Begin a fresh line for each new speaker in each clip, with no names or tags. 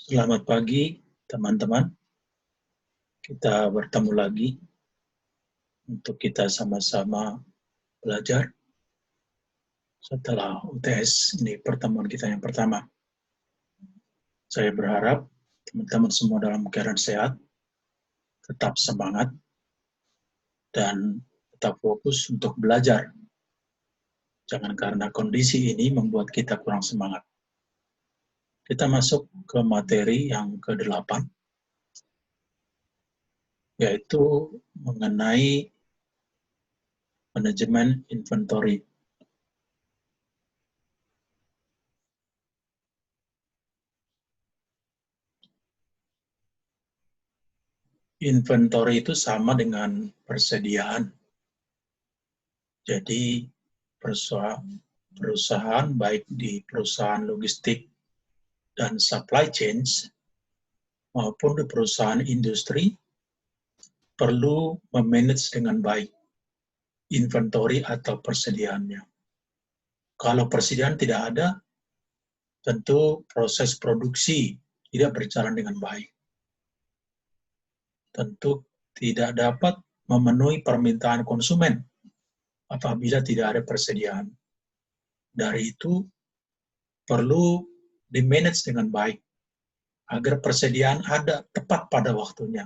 Selamat pagi, teman-teman. Kita bertemu lagi untuk kita sama-sama belajar setelah UTS. Ini pertemuan kita yang pertama. Saya berharap teman-teman semua dalam keadaan sehat, tetap semangat, dan tetap fokus untuk belajar. Jangan karena kondisi ini membuat kita kurang semangat. Kita masuk ke materi yang ke-8, yaitu mengenai manajemen inventory. Inventory itu sama dengan persediaan. Jadi perusahaan baik di perusahaan logistik dan supply chains maupun di perusahaan industri perlu memanage dengan baik inventory atau persediaannya. Kalau persediaan tidak ada, tentu proses produksi tidak berjalan dengan baik. Tentu tidak dapat memenuhi permintaan konsumen apabila tidak ada persediaan. Dari itu perlu di-manage dengan baik agar persediaan ada tepat pada waktunya.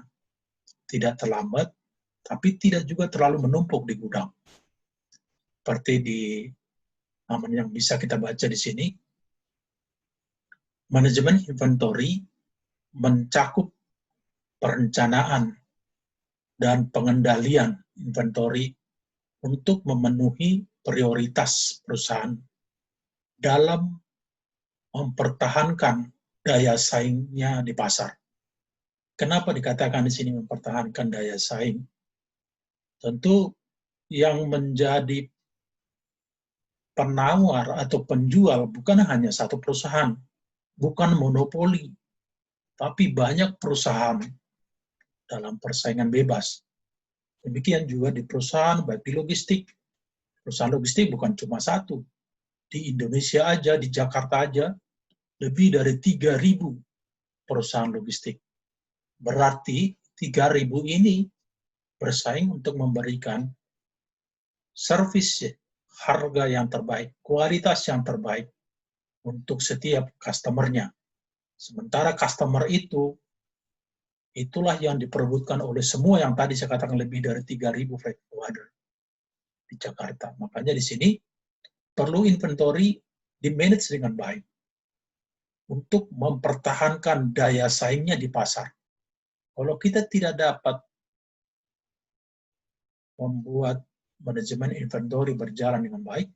Tidak terlambat, tapi tidak juga terlalu menumpuk di gudang. Seperti di yang bisa kita baca di sini, manajemen inventory mencakup perencanaan dan pengendalian inventory untuk memenuhi prioritas perusahaan dalam mempertahankan daya saingnya di pasar. Kenapa dikatakan di sini mempertahankan daya saing? Tentu yang menjadi penawar atau penjual bukan hanya satu perusahaan, bukan monopoli, tapi banyak perusahaan dalam persaingan bebas. Demikian juga di perusahaan, baik di logistik. Perusahaan logistik bukan cuma satu. Di Indonesia aja, di Jakarta aja, lebih dari 3.000 perusahaan logistik. Berarti 3.000 ini bersaing untuk memberikan servis harga yang terbaik, kualitas yang terbaik untuk setiap customer-nya. Sementara customer itulah yang diperebutkan oleh semua yang tadi saya katakan lebih dari 3.000 freight forwarder di Jakarta. Makanya di sini perlu inventory di-manage dengan baik untuk mempertahankan daya saingnya di pasar. Kalau kita tidak dapat membuat manajemen inventory berjalan dengan baik,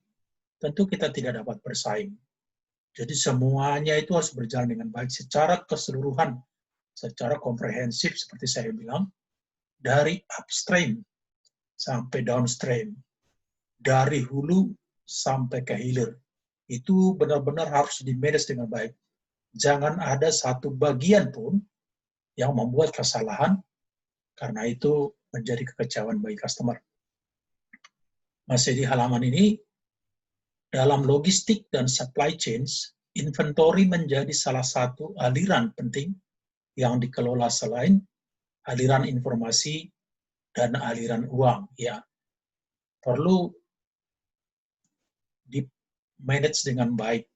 tentu kita tidak dapat bersaing. Jadi semuanya itu harus berjalan dengan baik secara keseluruhan, secara komprehensif seperti saya bilang, dari upstream sampai downstream, dari hulu sampai ke hilir. Itu benar-benar harus di-manage dengan baik. Jangan ada satu bagian pun yang membuat kesalahan, karena itu menjadi kekecewaan bagi customer. Masih di halaman ini, dalam logistik dan supply chains, inventory menjadi salah satu aliran penting yang dikelola selain aliran informasi dan aliran uang. Ya, perlu di-manage dengan baik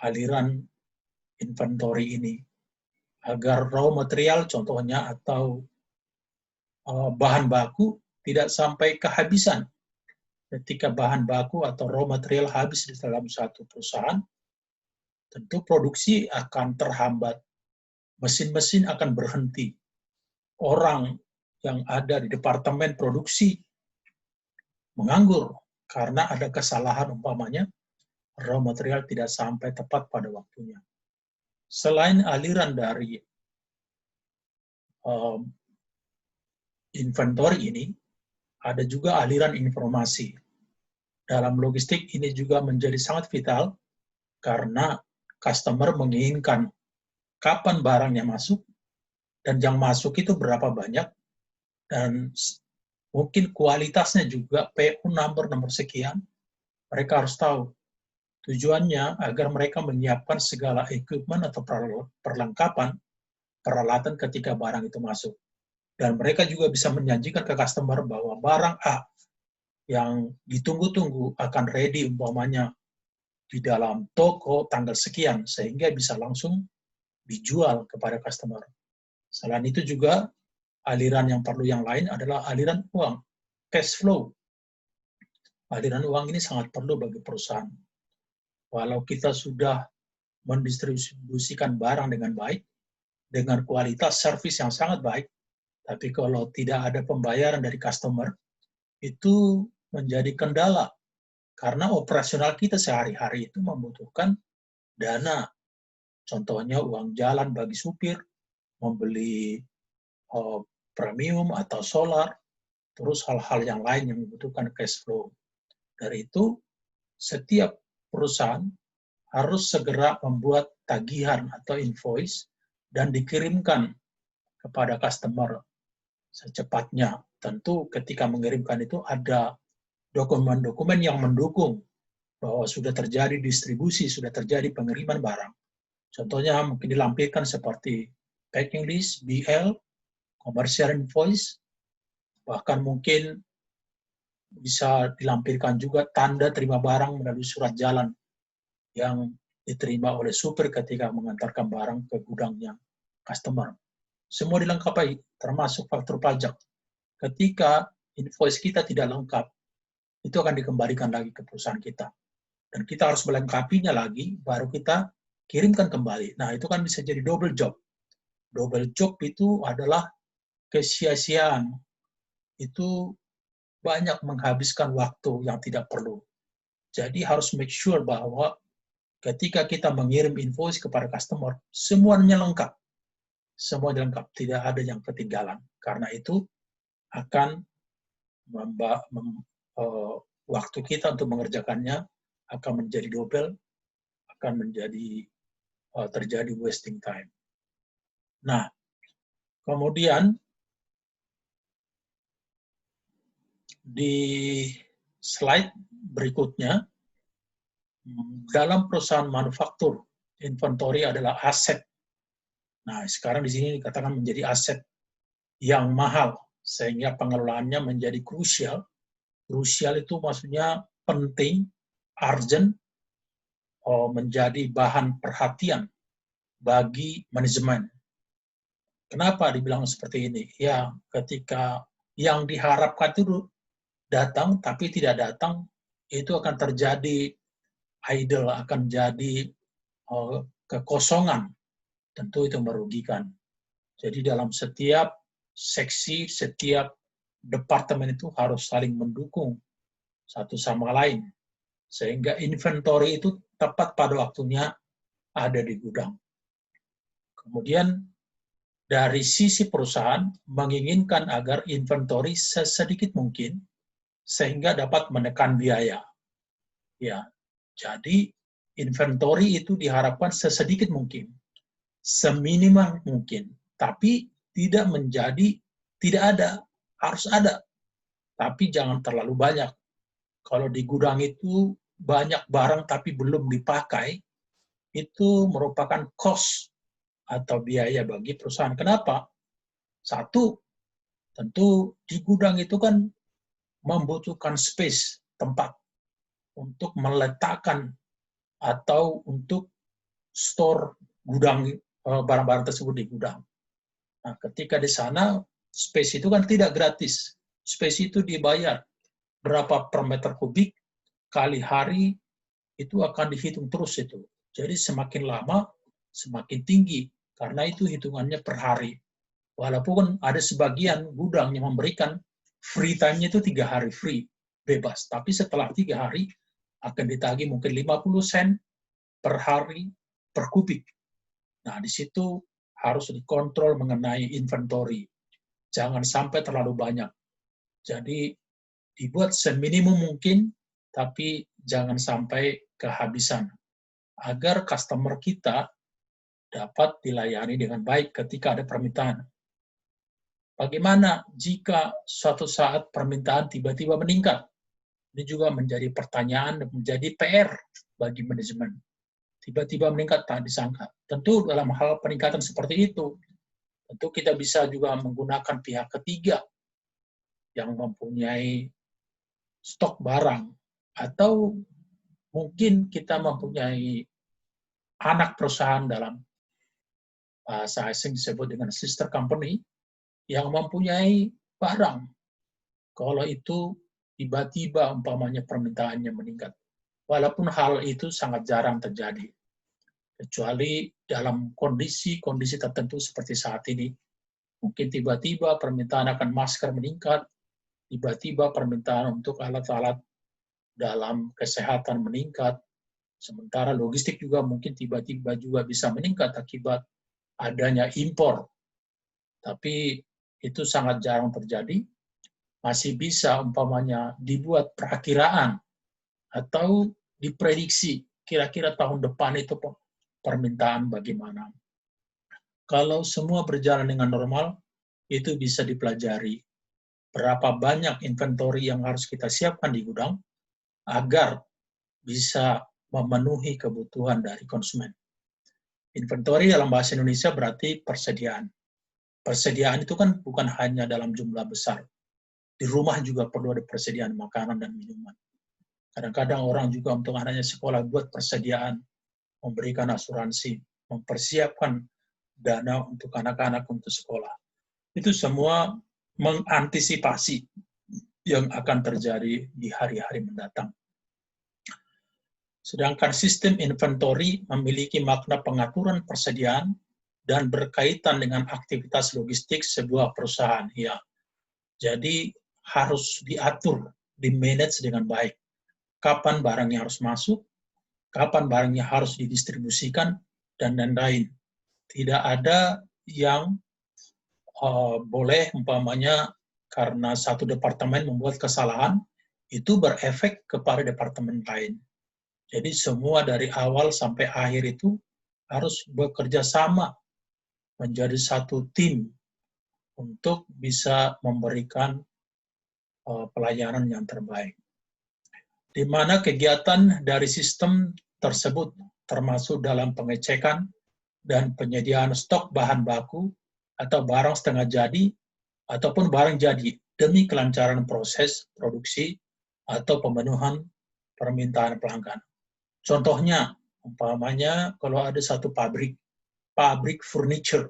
aliran inventory ini agar raw material contohnya atau bahan baku tidak sampai kehabisan. Ketika bahan baku atau raw material habis di dalam satu perusahaan, tentu produksi akan terhambat, mesin-mesin akan berhenti, orang yang ada di departemen produksi menganggur karena ada kesalahan umpamanya raw material tidak sampai tepat pada waktunya. Selain aliran dari inventory ini, ada juga aliran informasi. Dalam logistik ini juga menjadi sangat vital karena customer menginginkan kapan barangnya masuk dan yang masuk itu berapa banyak dan mungkin kualitasnya juga PO nomor sekian. Mereka harus tahu Tujuannya agar mereka menyiapkan segala equipment atau perlengkapan, peralatan ketika barang itu masuk. Dan mereka juga bisa menjanjikan ke customer bahwa barang A yang ditunggu-tunggu akan ready umpamanya di dalam toko tanggal sekian, sehingga bisa langsung dijual kepada customer. Selain itu juga, aliran yang perlu yang lain adalah aliran uang, cash flow. Aliran uang ini sangat perlu bagi perusahaan. Walau kita sudah mendistribusikan barang dengan baik, dengan kualitas servis yang sangat baik, tapi kalau tidak ada pembayaran dari customer, itu menjadi kendala. Karena operasional kita sehari-hari itu membutuhkan dana. Contohnya uang jalan bagi supir, membeli premium atau solar, terus hal-hal yang lain yang membutuhkan cash flow. Dari itu, setiap perusahaan harus segera membuat tagihan atau invoice dan dikirimkan kepada customer secepatnya. Tentu ketika mengirimkan itu ada dokumen-dokumen yang mendukung bahwa sudah terjadi distribusi, sudah terjadi pengiriman barang. Contohnya mungkin dilampirkan seperti packing list, BL, commercial invoice, bahkan mungkin bisa dilampirkan juga tanda terima barang melalui surat jalan yang diterima oleh supir ketika mengantarkan barang ke gudangnya customer. Semua dilengkapi, termasuk faktur pajak. Ketika invoice kita tidak lengkap, itu akan dikembalikan lagi ke perusahaan kita. Dan kita harus melengkapinya lagi, baru kita kirimkan kembali. Nah, itu kan bisa jadi double job. Double job itu adalah kesia-siaan. Itu banyak menghabiskan waktu yang tidak perlu. Jadi harus make sure bahwa ketika kita mengirim invoice kepada customer, semuanya lengkap. Semuanya lengkap, tidak ada yang ketinggalan. Karena itu akan waktu kita untuk mengerjakannya akan menjadi double, akan menjadi terjadi wasting time. Nah, kemudian di slide berikutnya, dalam perusahaan manufaktur, inventory adalah aset. Nah, sekarang di sini dikatakan menjadi aset yang mahal, sehingga pengelolaannya menjadi krusial. Krusial itu maksudnya penting, urgent, menjadi bahan perhatian bagi manajemen. Kenapa dibilang seperti ini? Ya, ketika yang diharapkan itu datang, tapi tidak datang, itu akan terjadi idle, akan jadi kekosongan. Tentu itu merugikan. Jadi dalam setiap seksi, setiap departemen itu harus saling mendukung satu sama lain. Sehingga inventory itu tepat pada waktunya ada di gudang. Kemudian dari sisi perusahaan menginginkan agar inventory sesedikit mungkin sehingga dapat menekan biaya. Ya, jadi inventory itu diharapkan sesedikit mungkin, seminimal mungkin, tapi tidak menjadi tidak ada, harus ada, tapi jangan terlalu banyak. Kalau di gudang itu banyak barang tapi belum dipakai, itu merupakan cost atau biaya bagi perusahaan. Kenapa? Satu, tentu di gudang itu kan membutuhkan space, tempat untuk meletakkan atau untuk store gudang barang-barang tersebut di gudang. Nah, ketika di sana space itu kan tidak gratis. Space itu dibayar berapa per meter kubik kali hari, itu akan dihitung terus itu. Jadi semakin lama semakin tinggi karena itu hitungannya per hari. Walaupun ada sebagian gudang yang memberikan free time-nya itu 3 hari free, bebas. Tapi setelah 3 hari akan ditagih mungkin 50 sen per hari per kubik. Nah, di situ harus dikontrol mengenai inventory. Jangan sampai terlalu banyak. Jadi dibuat seminimum mungkin, tapi jangan sampai kehabisan. Agar customer kita dapat dilayani dengan baik ketika ada permintaan. Bagaimana jika suatu saat permintaan tiba-tiba meningkat? Ini juga menjadi pertanyaan dan menjadi PR bagi manajemen. Tiba-tiba meningkat tak disangka. Tentu dalam hal peningkatan seperti itu, tentu kita bisa juga menggunakan pihak ketiga yang mempunyai stok barang, atau mungkin kita mempunyai anak perusahaan dalam bahasa asing disebut dengan sister company yang mempunyai barang. Kalau itu tiba-tiba umpamanya permintaannya meningkat. Walaupun hal itu sangat jarang terjadi. Kecuali dalam kondisi-kondisi tertentu seperti saat ini. Mungkin tiba-tiba permintaan akan masker meningkat, tiba-tiba permintaan untuk alat-alat dalam kesehatan meningkat, sementara logistik juga mungkin tiba-tiba juga bisa meningkat akibat adanya impor. Tapi itu sangat jarang terjadi. Masih bisa umpamanya dibuat perakiraan atau diprediksi kira-kira tahun depan itu permintaan bagaimana. Kalau semua berjalan dengan normal, itu bisa dipelajari berapa banyak inventory yang harus kita siapkan di gudang agar bisa memenuhi kebutuhan dari konsumen. Inventory dalam bahasa Indonesia berarti persediaan. Persediaan itu kan bukan hanya dalam jumlah besar. Di rumah juga perlu ada persediaan makanan dan minuman. Kadang-kadang orang juga untuk anaknya sekolah buat persediaan, memberikan asuransi, mempersiapkan dana untuk anak-anak untuk sekolah. Itu semua mengantisipasi yang akan terjadi di hari-hari mendatang. Sedangkan sistem inventory memiliki makna pengaturan persediaan dan berkaitan dengan aktivitas logistik sebuah perusahaan. Ya, jadi harus diatur, di-manage dengan baik. Kapan barangnya harus masuk, kapan barangnya harus didistribusikan, dan lain-lain. Tidak ada yang boleh umpamanya karena satu departemen membuat kesalahan, itu berefek kepada departemen lain. Jadi semua dari awal sampai akhir itu harus bekerja sama menjadi satu tim untuk bisa memberikan pelayanan yang terbaik. Di mana kegiatan dari sistem tersebut termasuk dalam pengecekan dan penyediaan stok bahan baku atau barang setengah jadi ataupun barang jadi demi kelancaran proses produksi atau pemenuhan permintaan pelanggan. Contohnya, umpamanya kalau ada satu pabrik furniture,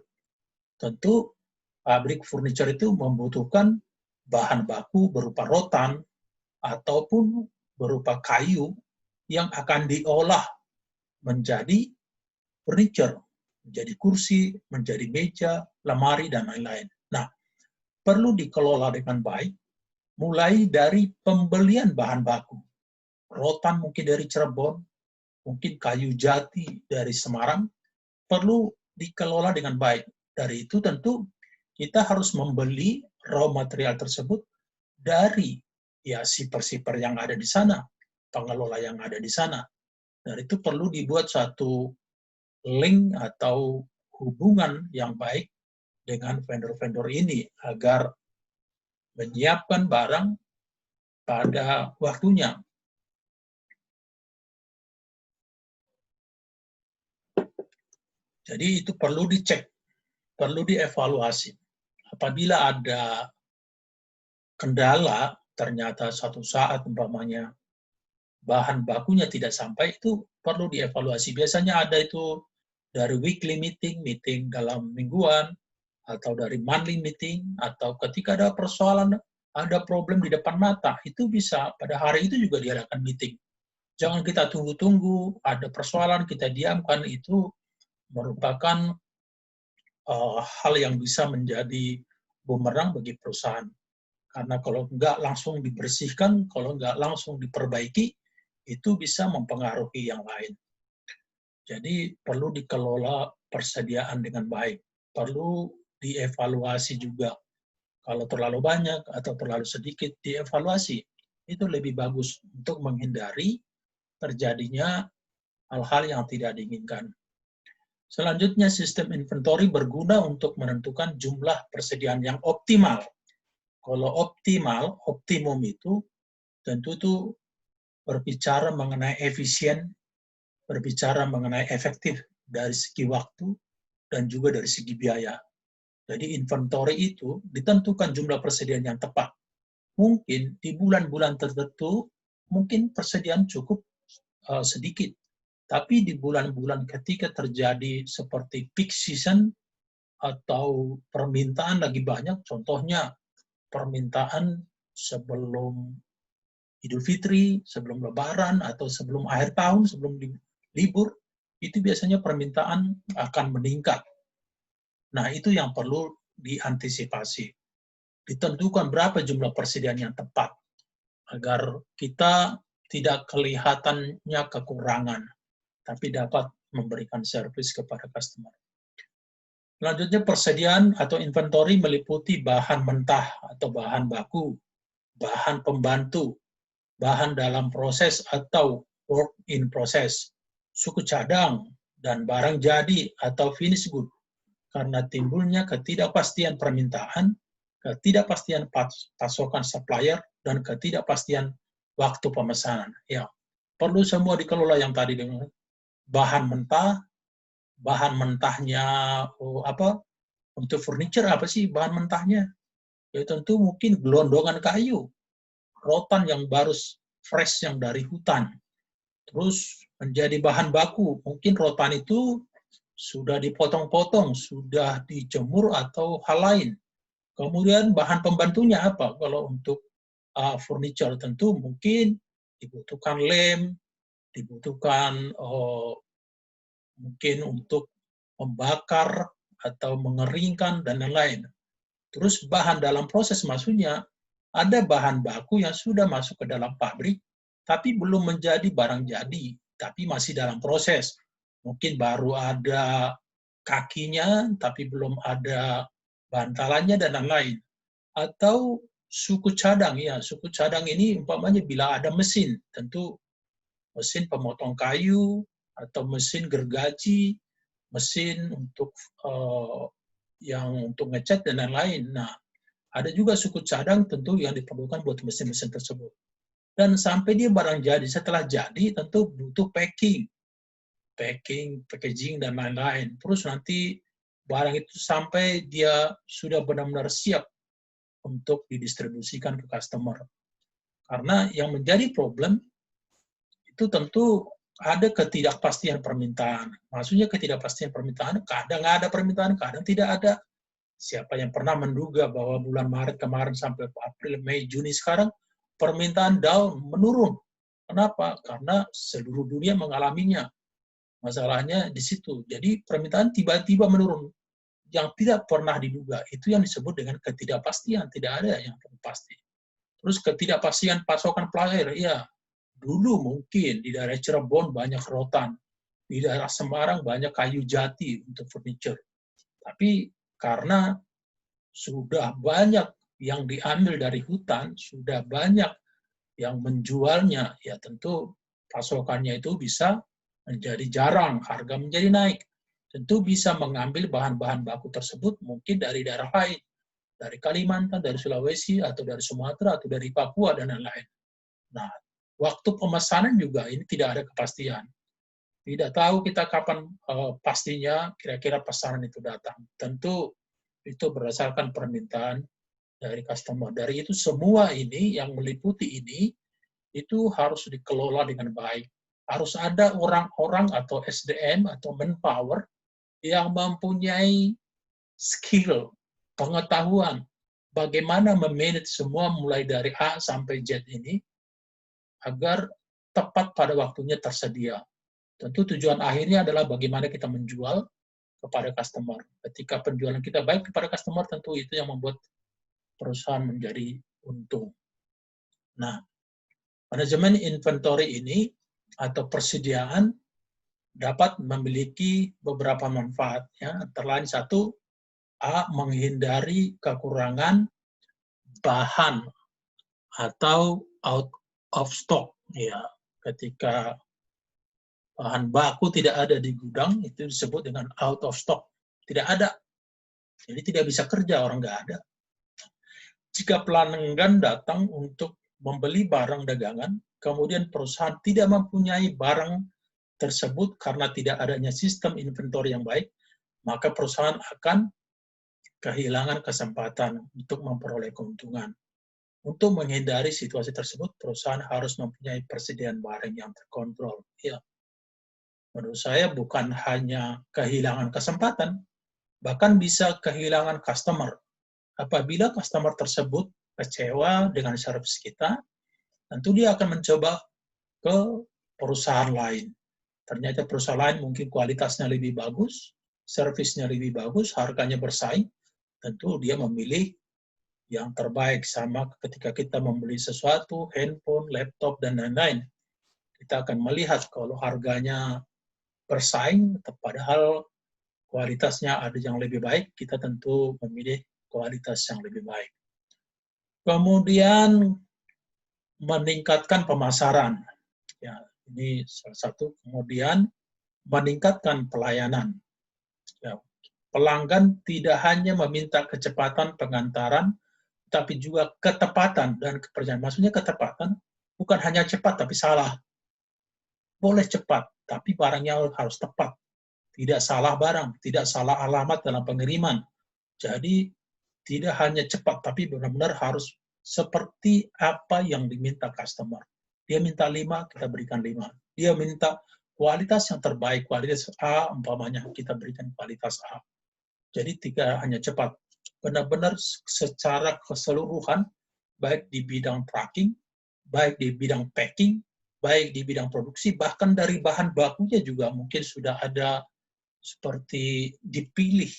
tentu pabrik furniture itu membutuhkan bahan baku berupa rotan ataupun berupa kayu yang akan diolah menjadi furniture, menjadi kursi, menjadi meja, lemari, dan lain-lain. Nah, perlu dikelola dengan baik, mulai dari pembelian bahan baku. Rotan mungkin dari Cirebon, mungkin kayu jati dari Semarang, perlu dikelola dengan baik. Dari itu tentu kita harus membeli raw material tersebut dari ya siper-siper yang ada di sana, pengelola yang ada di sana. Dan itu perlu dibuat satu link atau hubungan yang baik dengan vendor-vendor ini agar menyiapkan barang pada waktunya. Jadi itu perlu dicek, perlu dievaluasi. Apabila ada kendala, ternyata suatu saat umpamanya bahan bakunya tidak sampai, itu perlu dievaluasi. Biasanya ada itu dari weekly meeting dalam mingguan, atau dari monthly meeting, atau ketika ada persoalan, ada problem di depan mata, itu bisa pada hari itu juga diadakan meeting. Jangan kita tunggu-tunggu, ada persoalan, kita diamkan, itu merupakan hal yang bisa menjadi bumerang bagi perusahaan. Karena kalau nggak langsung dibersihkan, kalau nggak langsung diperbaiki, itu bisa mempengaruhi yang lain. Jadi perlu dikelola persediaan dengan baik. Perlu dievaluasi juga. Kalau terlalu banyak atau terlalu sedikit, dievaluasi. Itu lebih bagus untuk menghindari terjadinya hal-hal yang tidak diinginkan. Selanjutnya, sistem inventory berguna untuk menentukan jumlah persediaan yang optimal. Kalau optimal, optimum itu tentu itu berbicara mengenai efisien berbicara mengenai efektif dari segi waktu dan juga dari segi biaya. Jadi inventory itu ditentukan jumlah persediaan yang tepat. Mungkin di bulan-bulan tertentu, mungkin persediaan cukup sedikit. Tapi di bulan-bulan ketika terjadi seperti peak season atau permintaan lagi banyak, contohnya permintaan sebelum Idul Fitri, sebelum Lebaran, atau sebelum akhir tahun, sebelum libur, itu biasanya permintaan akan meningkat. Nah, itu yang perlu diantisipasi. Ditentukan berapa jumlah persediaan yang tepat, agar kita tidak kelihatannya kekurangan, tapi dapat memberikan servis kepada customer. Selanjutnya, persediaan atau inventory meliputi bahan mentah atau bahan baku, bahan pembantu, bahan dalam proses atau work in process, suku cadang, dan barang jadi atau finished good. Karena timbulnya ketidakpastian permintaan, ketidakpastian pasokan supplier, dan ketidakpastian waktu pemesanan. Ya, perlu semua dikelola yang tadi dengan bahan mentahnya untuk furniture apa sih bahan mentahnya? Ya tentu mungkin gelondongan kayu, rotan yang baru fresh yang dari hutan. Terus menjadi bahan baku, mungkin rotan itu sudah dipotong-potong, sudah dijemur atau hal lain. Kemudian bahan pembantunya apa? Kalau untuk furniture tentu mungkin dibutuhkan lem, dibutuhkan mungkin untuk membakar atau mengeringkan dan lain-lain. Terus bahan dalam proses maksudnya ada bahan baku yang sudah masuk ke dalam pabrik tapi belum menjadi barang jadi, tapi masih dalam proses. Mungkin baru ada kakinya tapi belum ada bantalannya dan lain-lain. Atau suku cadang, ya suku cadang ini umpamanya bila ada mesin, tentu mesin pemotong kayu atau mesin gergaji, mesin untuk yang untuk ngecat dan lain-lain. Nah, ada juga suku cadang tentu yang diperlukan buat mesin-mesin tersebut. Dan sampai dia barang jadi, setelah jadi tentu butuh packing, packaging dan lain-lain. Terus nanti barang itu sampai dia sudah benar-benar siap untuk didistribusikan ke customer. Karena yang menjadi problem itu tentu ada ketidakpastian permintaan. Maksudnya ketidakpastian permintaan, kadang ada permintaan, kadang tidak ada. Siapa yang pernah menduga bahwa bulan Maret kemarin sampai April, Mei, Juni sekarang, permintaan down, menurun. Kenapa? Karena seluruh dunia mengalaminya. Masalahnya di situ. Jadi permintaan tiba-tiba menurun. Yang tidak pernah diduga. Itu yang disebut dengan ketidakpastian. Tidak ada yang pasti. Terus ketidakpastian pasokan player. Ya, dulu mungkin di daerah Cirebon banyak rotan. Di daerah Semarang banyak kayu jati untuk furniture. Tapi karena sudah banyak yang diambil dari hutan, sudah banyak yang menjualnya, ya tentu pasokannya itu bisa menjadi jarang, harga menjadi naik. Tentu bisa mengambil bahan-bahan baku tersebut mungkin dari daerah lain, dari Kalimantan, dari Sulawesi, atau dari Sumatera, atau dari Papua, dan lain-lain. Nah, waktu pemesanan juga ini tidak ada kepastian. Tidak tahu kita kapan pastinya kira-kira pesanan itu datang. Tentu itu berdasarkan permintaan dari customer. Dari itu semua ini yang meliputi ini itu harus dikelola dengan baik. Harus ada orang-orang atau SDM atau manpower yang mempunyai skill, pengetahuan bagaimana memanage semua mulai dari A sampai Z ini agar tepat pada waktunya tersedia. Tentu tujuan akhirnya adalah bagaimana kita menjual kepada customer. Ketika penjualan kita baik kepada customer, tentu itu yang membuat perusahaan menjadi untung. Nah, manajemen inventory ini atau persediaan dapat memiliki beberapa manfaat. Ya. Antara lain satu, A, menghindari kekurangan bahan atau out of stock. Ya, ketika bahan baku tidak ada di gudang, itu disebut dengan out of stock. Tidak ada. Jadi tidak bisa kerja, orang nggak ada. Jika pelanggan datang untuk membeli barang dagangan, kemudian perusahaan tidak mempunyai barang tersebut karena tidak adanya sistem inventory yang baik, maka perusahaan akan kehilangan kesempatan untuk memperoleh keuntungan. Untuk menghindari situasi tersebut, perusahaan harus mempunyai persediaan barang yang terkontrol. Ya, menurut saya bukan hanya kehilangan kesempatan, bahkan bisa kehilangan customer. Apabila customer tersebut kecewa dengan servis kita, tentu dia akan mencoba ke perusahaan lain. Ternyata perusahaan lain mungkin kualitasnya lebih bagus, servisnya lebih bagus, harganya bersaing, tentu dia memilih yang terbaik. Sama ketika kita membeli sesuatu, handphone, laptop, dan lain-lain. Kita akan melihat kalau harganya bersaing, padahal kualitasnya ada yang lebih baik, kita tentu memilih kualitas yang lebih baik. Kemudian meningkatkan pemasaran. Ya, ini salah satu. Kemudian meningkatkan pelayanan. Ya, pelanggan tidak hanya meminta kecepatan pengantaran, tapi juga ketepatan dan kepercayaan. Maksudnya ketepatan bukan hanya cepat tapi salah. Boleh cepat, tapi barangnya harus tepat. Tidak salah barang, tidak salah alamat dalam pengiriman. Jadi tidak hanya cepat, tapi benar-benar harus seperti apa yang diminta customer. Dia minta 5, kita berikan 5. Dia minta kualitas yang terbaik, kualitas A, umpamanya kita berikan kualitas A. Jadi tidak hanya cepat, benar-benar secara keseluruhan, baik di bidang tracking, baik di bidang packing, baik di bidang produksi, bahkan dari bahan bakunya juga mungkin sudah ada seperti dipilih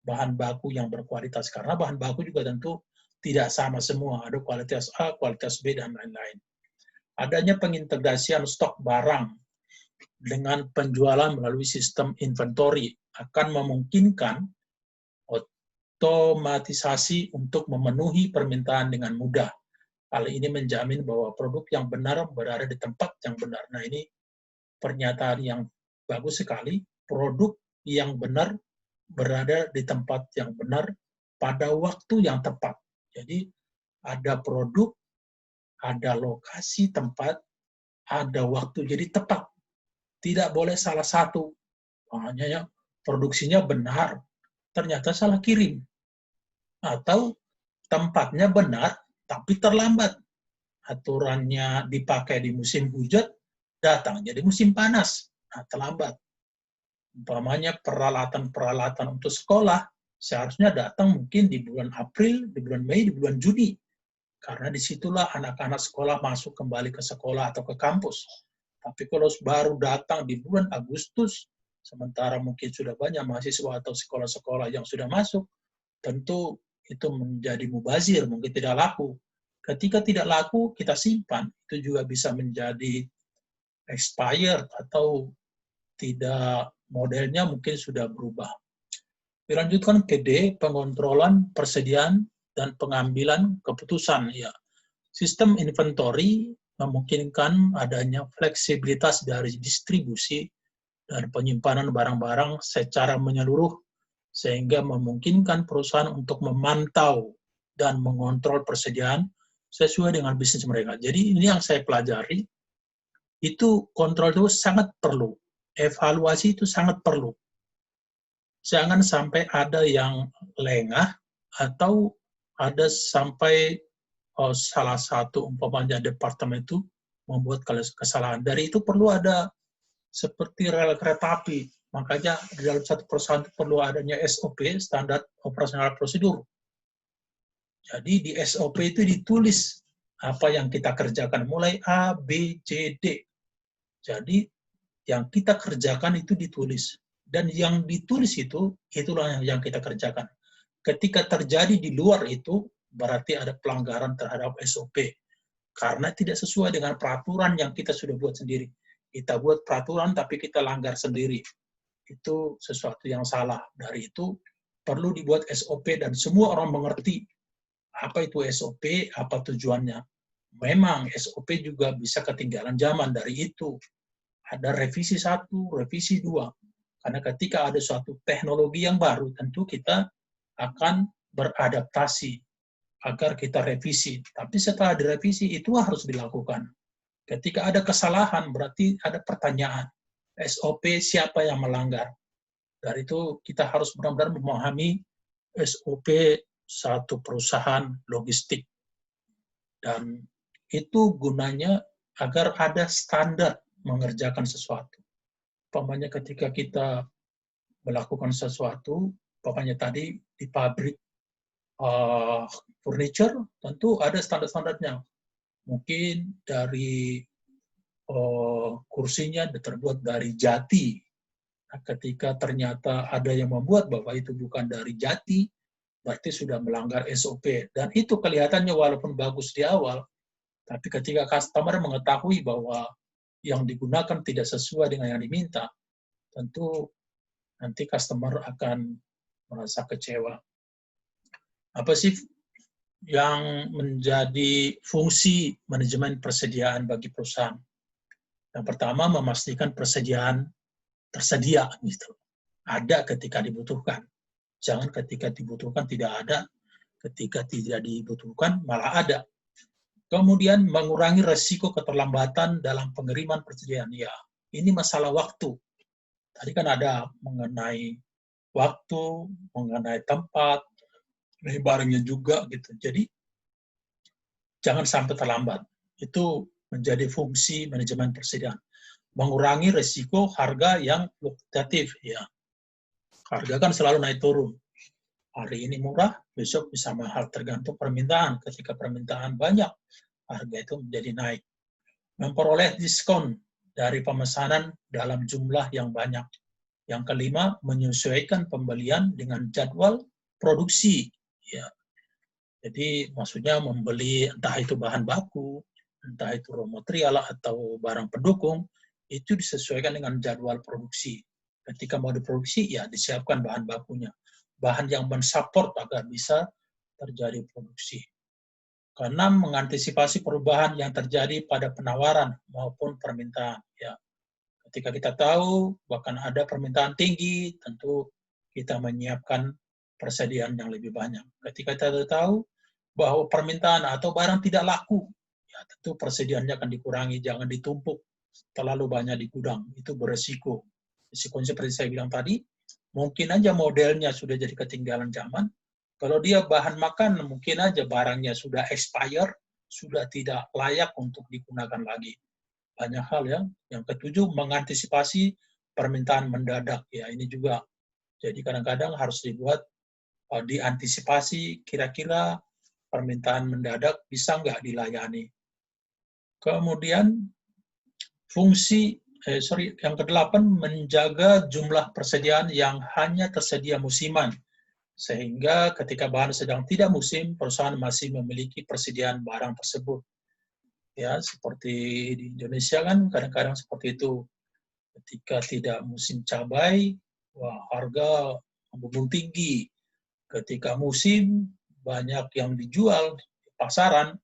bahan baku yang berkualitas. Karena bahan baku juga tentu tidak sama semua. Ada kualitas A, kualitas B, dan lain-lain. Adanya pengintegrasian stok barang dengan penjualan melalui sistem inventory akan memungkinkan otomatisasi untuk memenuhi permintaan dengan mudah. Hal ini menjamin bahwa produk yang benar berada di tempat yang benar. Nah, ini pernyataan yang bagus sekali. Produk yang benar berada di tempat yang benar pada waktu yang tepat. Jadi ada produk, ada lokasi tempat, ada waktu. Jadi tepat. Tidak boleh salah satu. Makanya produksinya benar, ternyata salah kirim. Atau tempatnya benar, tapi terlambat. Aturannya dipakai di musim hujan, datang jadi musim panas. Nah, terlambat. Umpamanya peralatan-peralatan untuk sekolah, seharusnya datang mungkin di bulan April, di bulan Mei, di bulan Juni. Karena disitulah anak-anak sekolah masuk kembali ke sekolah atau ke kampus. Tapi kalau baru datang di bulan Agustus, sementara mungkin sudah banyak mahasiswa atau sekolah-sekolah yang sudah masuk, tentu itu menjadi mubazir, mungkin tidak laku. Ketika tidak laku, kita simpan. Itu juga bisa menjadi expired atau tidak, modelnya mungkin sudah berubah. Dilanjutkan ke D, pengontrolan, persediaan, dan pengambilan keputusan. Ya, sistem inventory memungkinkan adanya fleksibilitas dari distribusi dan penyimpanan barang-barang secara menyeluruh, sehingga memungkinkan perusahaan untuk memantau dan mengontrol persediaan sesuai dengan bisnis mereka. Jadi ini yang saya pelajari, itu kontrol itu sangat perlu. Evaluasi itu sangat perlu. Jangan sampai ada yang lengah atau ada sampai salah satu umpamanya departemen itu membuat kesalahan. Dari itu perlu ada seperti rel kereta api. Makanya di dalam satu perusahaan itu perlu adanya SOP, standar operasional prosedur. Jadi di SOP itu ditulis apa yang kita kerjakan, mulai A, B, C, D. Jadi yang kita kerjakan itu ditulis. Dan yang ditulis itu, itulah yang kita kerjakan. Ketika terjadi di luar itu, berarti ada pelanggaran terhadap SOP. Karena tidak sesuai dengan peraturan yang kita sudah buat sendiri. Kita buat peraturan, tapi kita langgar sendiri. Itu sesuatu yang salah. Dari itu, perlu dibuat SOP dan semua orang mengerti apa itu SOP, apa tujuannya. Memang SOP juga bisa ketinggalan zaman. Dari itu ada revisi 1, revisi 2. Karena ketika ada suatu teknologi yang baru, tentu kita akan beradaptasi agar kita revisi. Tapi setelah direvisi, itu harus dilakukan. Ketika ada kesalahan, berarti ada pertanyaan. SOP siapa yang melanggar. Dari itu kita harus benar-benar memahami SOP satu perusahaan logistik. Dan itu gunanya agar ada standar mengerjakan sesuatu. Umpamanya ketika kita melakukan sesuatu, umpamanya tadi di pabrik furniture, tentu ada standar-standarnya. Mungkin dari kursinya terbuat dari jati. Nah, ketika ternyata ada yang membuat bahwa itu bukan dari jati, berarti sudah melanggar SOP. Dan itu kelihatannya walaupun bagus di awal, tapi ketika customer mengetahui bahwa yang digunakan tidak sesuai dengan yang diminta, tentu nanti customer akan merasa kecewa. Apa sih yang menjadi fungsi manajemen persediaan bagi perusahaan? Yang pertama, memastikan persediaan tersedia, gitu. Ada ketika dibutuhkan. Jangan ketika dibutuhkan tidak ada, ketika tidak dibutuhkan malah ada. Kemudian mengurangi resiko keterlambatan dalam pengiriman persediaan. Ya, ini masalah waktu. Tadi kan ada mengenai waktu, mengenai tempat, barangnya juga gitu. Jadi jangan sampai terlambat. Itu menjadi fungsi manajemen persediaan. Mengurangi resiko harga yang fluktuatif. Ya, harga kan selalu naik turun. Hari ini murah, besok bisa mahal, tergantung permintaan. Ketika permintaan banyak, harga itu menjadi naik. Memperoleh diskon dari pemesanan dalam jumlah yang banyak. Yang kelima, menyesuaikan pembelian dengan jadwal produksi. Ya. Jadi maksudnya membeli entah itu bahan baku, entah itu raw material atau barang pendukung, itu disesuaikan dengan jadwal produksi. Ketika mau diproduksi, ya disiapkan bahan bakunya. Bahan yang mensupport agar bisa terjadi produksi. Keenam, mengantisipasi perubahan yang terjadi pada penawaran maupun permintaan. Ya, ketika kita tahu bahkan ada permintaan tinggi, tentu kita menyiapkan persediaan yang lebih banyak. Ketika kita tahu bahwa permintaan atau barang tidak laku, ya tentu persediaannya akan dikurangi, jangan ditumpuk terlalu banyak di gudang. Itu beresiko. Risikonya seperti saya bilang tadi, mungkin aja modelnya sudah jadi ketinggalan zaman. Kalau dia bahan makan, mungkin aja barangnya sudah expire, sudah tidak layak untuk digunakan lagi. Banyak hal ya. Yang ketujuh, mengantisipasi permintaan mendadak. Ya, ini juga. Jadi kadang-kadang harus dibuat, diantisipasi kira-kira permintaan mendadak bisa nggak dilayani. Kemudian, yang kedelapan, menjaga jumlah persediaan yang hanya tersedia musiman. Sehingga ketika bahan sedang tidak musim, perusahaan masih memiliki persediaan barang tersebut. Ya, seperti di Indonesia kan kadang-kadang seperti itu. Ketika tidak musim cabai, wah, harga membumbung tinggi. Ketika musim, banyak yang dijual di pasaran,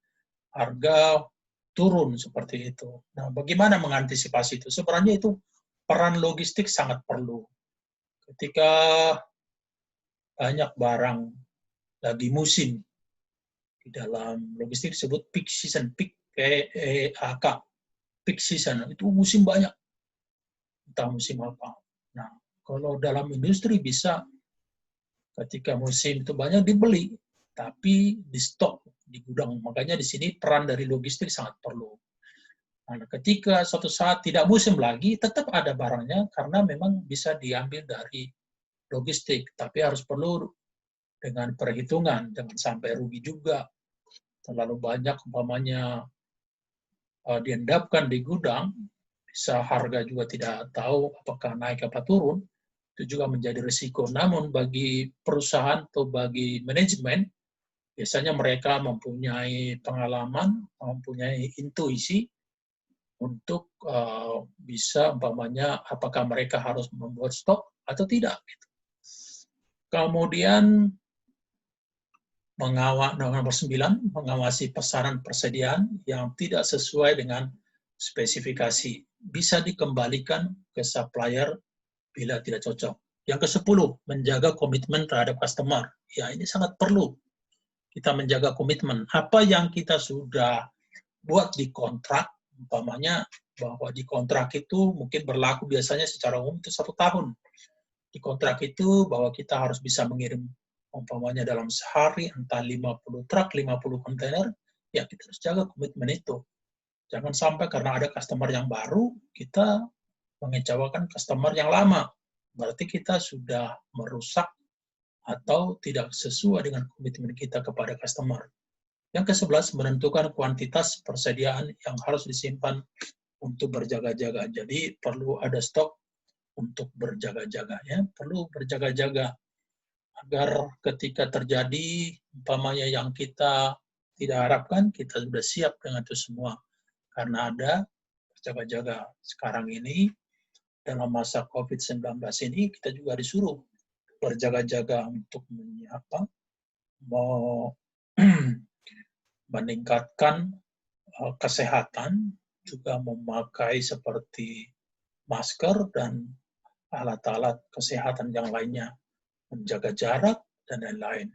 harga turun seperti itu. Nah, bagaimana mengantisipasi itu? Sebenarnya itu peran logistik sangat perlu. Ketika banyak barang lagi musim, di dalam logistik disebut peak season, PEAK, peak season, itu musim banyak. Entah musim apa. Nah, kalau dalam industri bisa ketika musim itu banyak dibeli, tapi di stok di gudang. Makanya di sini peran dari logistik sangat perlu. Nah, ketika suatu saat tidak musim lagi, tetap ada barangnya karena memang bisa diambil dari logistik, tapi harus perlu dengan perhitungan, jangan sampai rugi juga. Terlalu banyak umpamanya diendapkan di gudang, bisa harga juga tidak tahu apakah naik apa turun, itu juga menjadi risiko. Namun bagi perusahaan atau bagi manajemen, biasanya mereka mempunyai pengalaman, mempunyai intuisi untuk bisa umpamanya apakah mereka harus membuat stok atau tidak. Kemudian nomor 9, mengawasi pesanan persediaan yang tidak sesuai dengan spesifikasi. Bisa dikembalikan ke supplier bila tidak cocok. Yang ke-10, menjaga komitmen terhadap customer. Ya, ini sangat perlu. Kita menjaga komitmen. Apa yang kita sudah buat di kontrak, umpamanya bahwa di kontrak itu mungkin berlaku biasanya secara umum itu 1 tahun. Di kontrak itu bahwa kita harus bisa mengirim umpamanya dalam sehari entah 50 truk, 50 kontainer, ya kita harus jaga komitmen itu. Jangan sampai karena ada customer yang baru, kita mengecewakan customer yang lama. Berarti kita sudah merusak atau tidak sesuai dengan komitmen kita kepada customer. Yang ke-11, menentukan kuantitas persediaan yang harus disimpan untuk berjaga-jaga. Jadi perlu ada stok untuk berjaga-jaga, ya. Perlu berjaga-jaga agar ketika terjadi umpamanya yang kita tidak harapkan, kita sudah siap dengan itu semua. Karena ada berjaga-jaga. Sekarang ini dalam masa COVID-19 ini kita juga disuruh berjaga-jaga untuk meningkatkan kesehatan, juga memakai seperti masker dan alat-alat kesehatan yang lainnya, menjaga jarak dan lain-lain,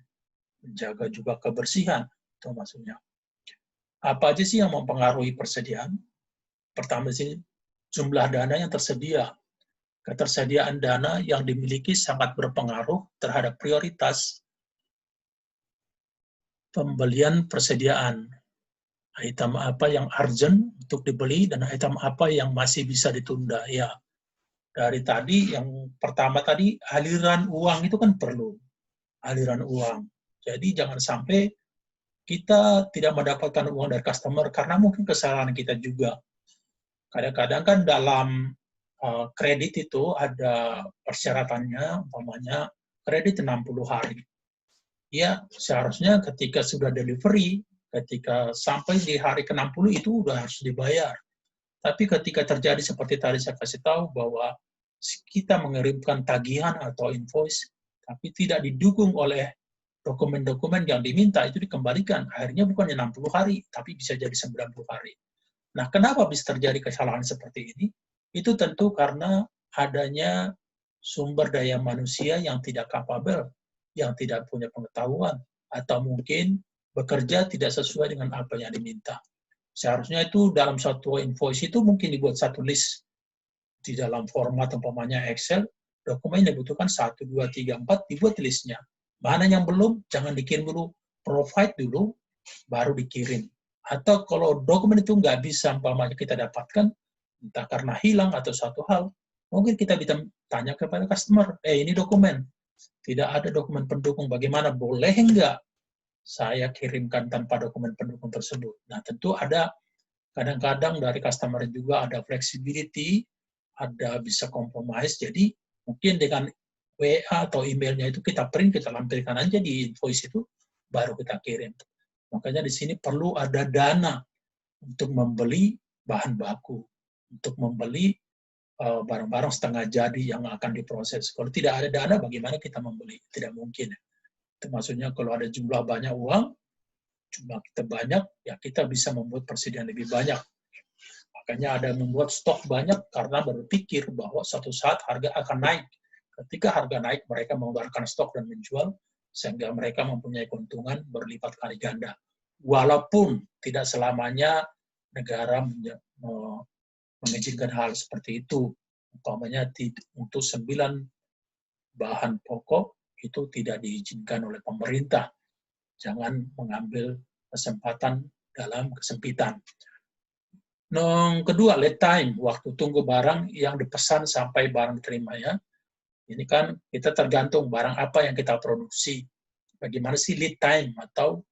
menjaga juga kebersihan, itu maksudnya. Apa aja sih yang mempengaruhi persediaan? Pertama sih, jumlah dana yang tersedia. Ketersediaan dana yang dimiliki sangat berpengaruh terhadap prioritas pembelian persediaan. Item apa yang urgent untuk dibeli dan item apa yang masih bisa ditunda. Ya, dari tadi yang pertama tadi aliran uang itu kan perlu. Aliran uang. Jadi jangan sampai kita tidak mendapatkan uang dari customer karena mungkin kesalahan kita juga. Kadang-kadang kan dalam kredit itu ada persyaratannya, umpamanya kredit 60 hari. Ya, seharusnya ketika sudah delivery, ketika sampai di hari ke-60 itu udah harus dibayar. Tapi ketika terjadi seperti tadi saya kasih tahu bahwa kita mengirimkan tagihan atau invoice, tapi tidak didukung oleh dokumen-dokumen yang diminta, itu dikembalikan. Akhirnya bukannya 60 hari, tapi bisa jadi 90 hari. Nah, kenapa bisa terjadi kesalahan seperti ini? Itu tentu karena adanya sumber daya manusia yang tidak kapabel, yang tidak punya pengetahuan, atau mungkin bekerja tidak sesuai dengan apa yang diminta. Seharusnya itu dalam satu invoice itu mungkin dibuat satu list di dalam format umpamanya Excel, dokumen yang dibutuhkan 1, 2, 3, 4, dibuat listnya. Mana yang belum, jangan dikirim dulu, provide dulu, baru dikirim. Atau kalau dokumen itu nggak bisa umpamanya kita dapatkan, entah karena hilang atau suatu hal, mungkin kita bisa tanya kepada customer, ini dokumen, tidak ada dokumen pendukung, bagaimana, boleh nggak saya kirimkan tanpa dokumen pendukung tersebut? Nah, tentu ada kadang-kadang dari customer juga ada flexibility, ada bisa compromise, jadi mungkin dengan WA atau emailnya itu kita print, kita lampirkan aja di invoice itu, baru kita kirim. Makanya di sini perlu ada dana untuk membeli bahan baku, untuk membeli barang-barang setengah jadi yang akan diproses. Kalau tidak ada dana, bagaimana kita membeli? Tidak mungkin. Itu maksudnya kalau ada jumlah banyak uang, jumlah kita banyak, ya kita bisa membuat persediaan lebih banyak. Makanya ada membuat stok banyak karena berpikir bahwa suatu saat harga akan naik. Ketika harga naik, mereka mengeluarkan stok dan menjual, sehingga mereka mempunyai keuntungan berlipat kali ganda. Walaupun tidak selamanya negara mengizinkan hal seperti itu. Umpamanya untuk 9 bahan pokok itu tidak diizinkan oleh pemerintah. Jangan mengambil kesempatan dalam kesempitan. Yang kedua, lead time, waktu tunggu barang yang dipesan sampai barang diterima, ya. Ini kan kita tergantung barang apa yang kita produksi. Bagaimana sih lead time atau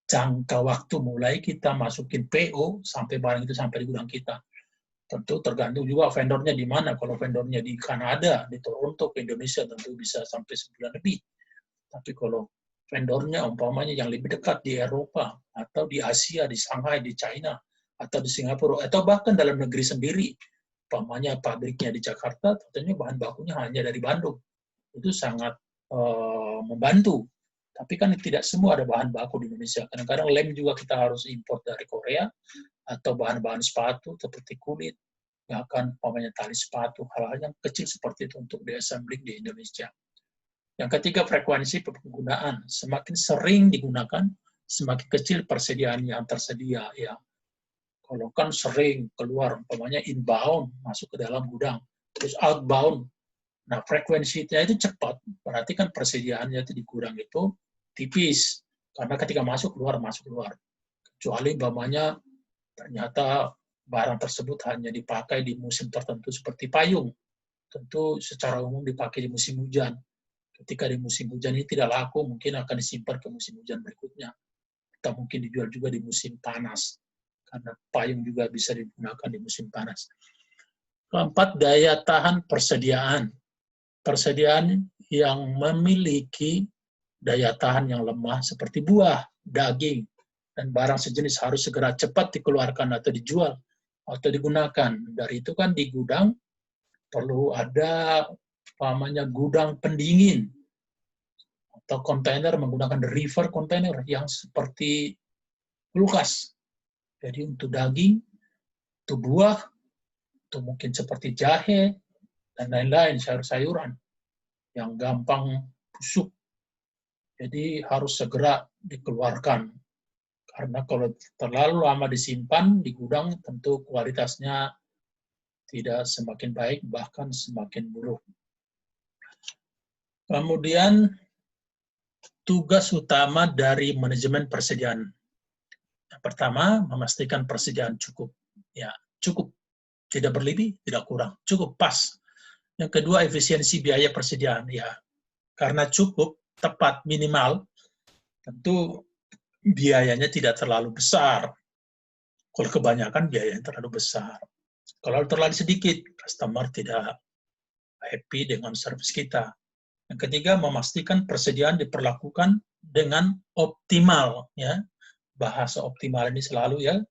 jangka waktu mulai kita masukin PO sampai barang itu sampai di gudang kita. Tentu tergantung juga vendornya di mana. Kalau vendornya di Kanada, di Toronto, ke Indonesia tentu bisa sampai sebulan lebih. Tapi kalau vendornya umpamanya yang lebih dekat di Eropa, atau di Asia, di Shanghai, di China, atau di Singapura, atau bahkan dalam negeri sendiri, umpamanya pabriknya di Jakarta, tentunya bahan bakunya hanya dari Bandung. Itu sangat membantu. Tapi kan tidak semua ada bahan baku di Indonesia. Kadang-kadang lem juga kita harus import dari Korea, atau bahan-bahan sepatu seperti kulit, bahkan umpamanya tali sepatu, hal-hal yang kecil seperti itu untuk di-assembling di Indonesia. Yang ketiga, frekuensi penggunaan. Semakin sering digunakan, semakin kecil persediaan yang tersedia. Ya. Kalau kan sering keluar, umpamanya inbound, masuk ke dalam gudang, terus outbound. Nah, frekuensinya itu cepat, berarti kan persediaannya itu di gudang itu tipis, karena ketika masuk, keluar. Kecuali umpamanya ternyata barang tersebut hanya dipakai di musim tertentu seperti payung, tentu secara umum dipakai di musim hujan. Ketika di musim hujan ini tidak laku, mungkin akan disimpan ke musim hujan berikutnya. Atau mungkin dijual juga di musim panas, karena payung juga bisa digunakan di musim panas. Keempat, daya tahan persediaan. Persediaan yang memiliki daya tahan yang lemah seperti buah, daging, dan barang sejenis harus segera cepat dikeluarkan atau dijual atau digunakan. Dari itu kan di gudang perlu ada namanya gudang pendingin atau kontainer menggunakan river container yang seperti kulkas. Jadi untuk daging, untuk buah, untuk mungkin seperti jahe, dan lain-lain, sayur-sayuran yang gampang busuk. Jadi harus segera dikeluarkan. Karena kalau terlalu lama disimpan di gudang, tentu kualitasnya tidak semakin baik, bahkan semakin buruk. Kemudian, tugas utama dari manajemen persediaan. Yang pertama, memastikan persediaan cukup. Ya, cukup. Tidak berlebih, tidak kurang. Cukup pas. Yang kedua, efisiensi biaya persediaan. Ya, karena cukup, tepat, minimal, tentu biayanya tidak terlalu besar. Kalau kebanyakan biayanya terlalu besar. Kalau terlalu sedikit, customer tidak happy dengan service kita. Yang ketiga, memastikan persediaan diperlakukan dengan optimal. Ya, bahasa optimal ini selalu ya,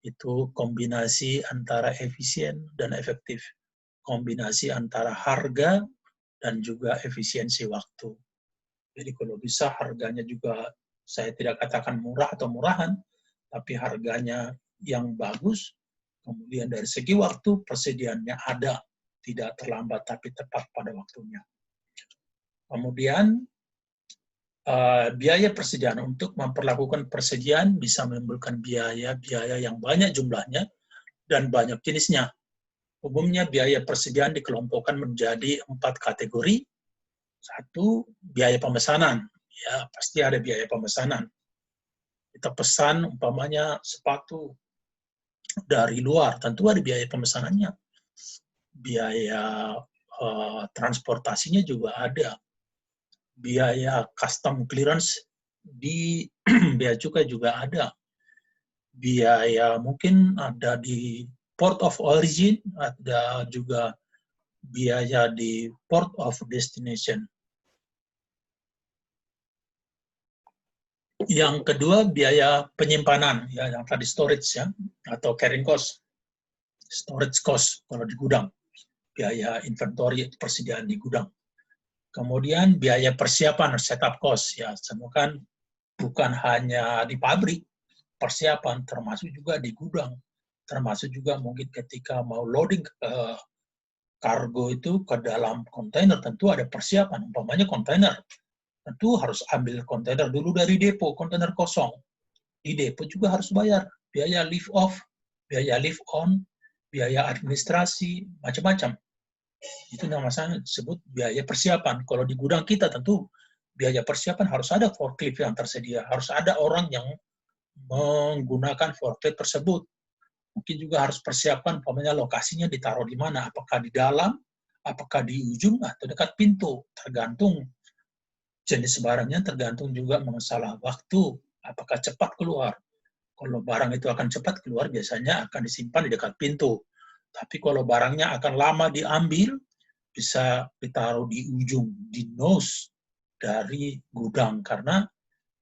itu kombinasi antara efisien dan efektif. Kombinasi antara harga dan juga efisiensi waktu. Jadi kalau bisa harganya juga, saya tidak katakan murah atau murahan, tapi harganya yang bagus, kemudian dari segi waktu persediaannya ada, tidak terlambat tapi tepat pada waktunya. Kemudian biaya persediaan. Untuk memperlakukan persediaan bisa menimbulkan biaya yang banyak jumlahnya dan banyak jenisnya. Umumnya biaya persediaan dikelompokkan menjadi 4 kategori. 1, biaya pemesanan. Ya, pasti ada biaya pemesanan. Kita pesan umpamanya sepatu dari luar, tentu ada biaya pemesanannya. Biaya transportasinya juga ada. Biaya custom clearance di bea cukai juga ada. Biaya mungkin ada di port of origin, ada juga biaya di port of destination. Yang kedua, biaya penyimpanan, ya, yang tadi storage ya, atau carrying cost, storage cost kalau di gudang, biaya inventory persediaan di gudang. Kemudian biaya persiapan, setup cost, ya, semua kan bukan hanya di pabrik, persiapan termasuk juga di gudang, termasuk juga mungkin ketika mau loading kargo itu ke dalam kontainer, tentu ada persiapan, umpamanya kontainer, tentu harus ambil kontainer dulu dari depo, kontainer kosong. Di depo juga harus bayar biaya lift off, biaya lift on, biaya administrasi, macam-macam. Itu namanya disebut biaya persiapan. Kalau di gudang kita tentu biaya persiapan harus ada forklift yang tersedia, harus ada orang yang menggunakan forklift tersebut. Mungkin juga harus persiapan, umpamanya lokasinya ditaruh di mana, apakah di dalam, apakah di ujung, atau dekat pintu, tergantung jenis barangnya, tergantung juga masalah waktu, apakah cepat keluar. Kalau barang itu akan cepat keluar, biasanya akan disimpan di dekat pintu. Tapi kalau barangnya akan lama diambil, bisa ditaruh di ujung, di nose dari gudang, karena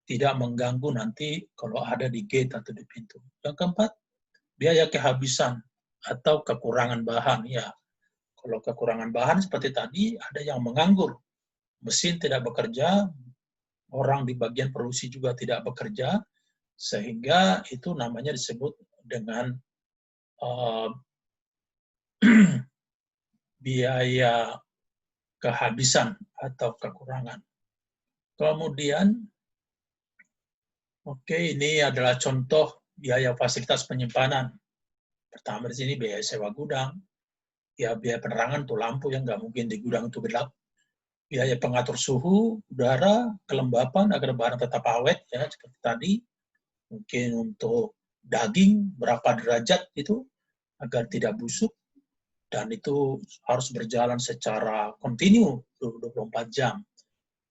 tidak mengganggu nanti kalau ada di gate atau di pintu. Yang keempat, biaya kehabisan atau kekurangan bahan. Ya, kalau kekurangan bahan seperti tadi, ada yang menganggur. Mesin tidak bekerja, orang di bagian produksi juga tidak bekerja, sehingga itu namanya disebut dengan biaya kehabisan atau kekurangan. Kemudian, ini adalah contoh biaya fasilitas penyimpanan. Pertama di sini biaya sewa gudang, ya biaya penerangan tuh lampu yang nggak mungkin di gudang itu gelap, biaya pengatur suhu udara, kelembapan agar barang tetap awet ya seperti tadi, mungkin untuk daging berapa derajat itu agar tidak busuk, dan itu harus berjalan secara kontinu 24 jam.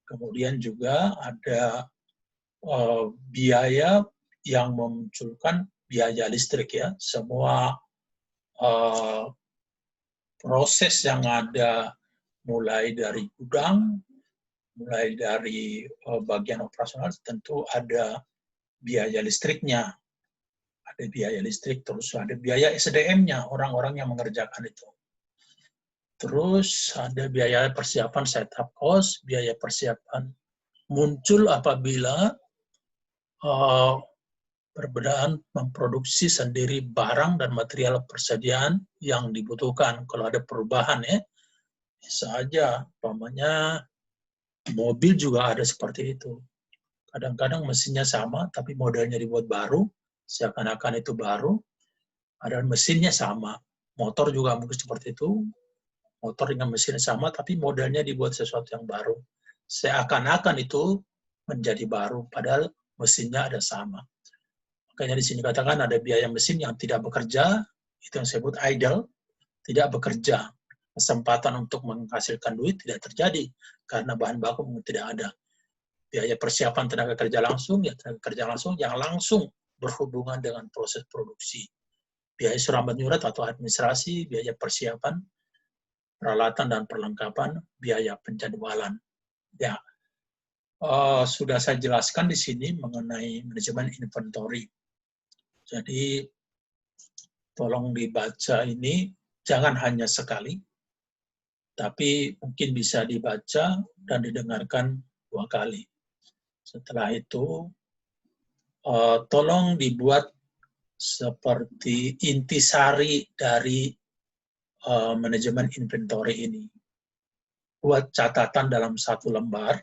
Kemudian juga ada biaya yang memunculkan biaya listrik ya, semua proses yang ada mulai dari gudang, mulai dari bagian operasional tentu ada biaya listriknya, ada biaya listrik, terus ada biaya SDM-nya, orang-orang yang mengerjakan itu. Terus ada biaya persiapan setup cost, biaya persiapan muncul apabila perbedaan memproduksi sendiri barang dan material persediaan yang dibutuhkan. Kalau ada perubahan ya, bisa aja, umpamanya mobil juga ada seperti itu. Kadang-kadang mesinnya sama, tapi modelnya dibuat baru, seakan-akan itu baru, ada mesinnya sama. Motor juga mungkin seperti itu, motor dengan mesinnya sama, tapi modelnya dibuat sesuatu yang baru. Seakan-akan itu menjadi baru, padahal mesinnya ada sama. Makanya di sini katakan ada biaya mesin yang tidak bekerja, itu yang saya sebut idle, tidak bekerja. Kesempatan untuk menghasilkan duit tidak terjadi, karena bahan baku tidak ada. Biaya persiapan tenaga kerja langsung, ya tenaga kerja langsung yang langsung berhubungan dengan proses produksi. Biaya surat menyurat atau administrasi, biaya persiapan, peralatan dan perlengkapan, biaya penjadwalan. Ya, sudah saya jelaskan di sini mengenai manajemen inventory. Jadi, tolong dibaca ini, jangan hanya sekali, tapi mungkin bisa dibaca dan didengarkan 2 kali. Setelah itu, tolong dibuat seperti intisari dari manajemen inventory ini. Buat catatan dalam satu lembar,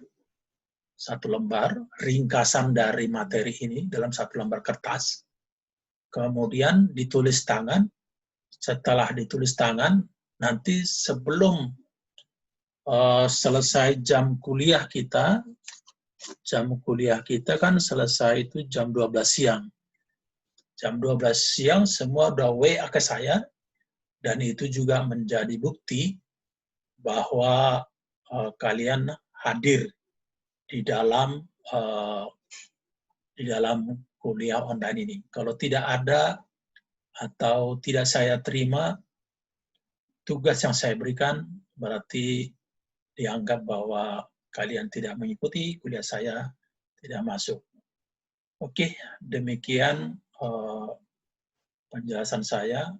ringkasan dari materi ini dalam satu lembar kertas, kemudian ditulis tangan. Setelah ditulis tangan, nanti sebelum selesai jam kuliah kita kan selesai itu jam 12 siang. Jam 12 siang semua udah WA ke saya, dan itu juga menjadi bukti bahwa kalian hadir di dalam kuliah online ini. Kalau tidak ada atau tidak saya terima tugas yang saya berikan, berarti dianggap bahwa kalian tidak mengikuti kuliah saya, tidak masuk. Oke, demikian penjelasan saya.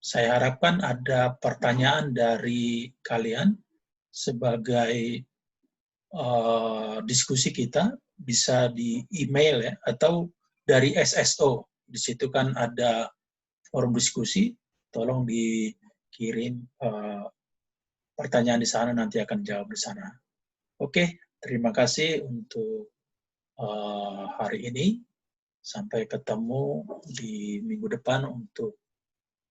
Saya harapkan ada pertanyaan dari kalian sebagai diskusi kita, bisa di email ya, atau dari SSO. Di situ kan ada forum diskusi, tolong dikirim pertanyaan di sana, nanti akan jawab di sana. Oke, terima kasih untuk hari ini. Sampai ketemu di minggu depan untuk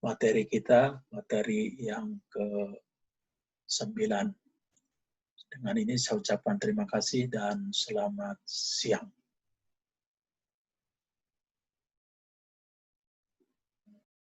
materi kita, materi yang ke-9. Dengan ini saya ucapkan terima kasih dan selamat siang.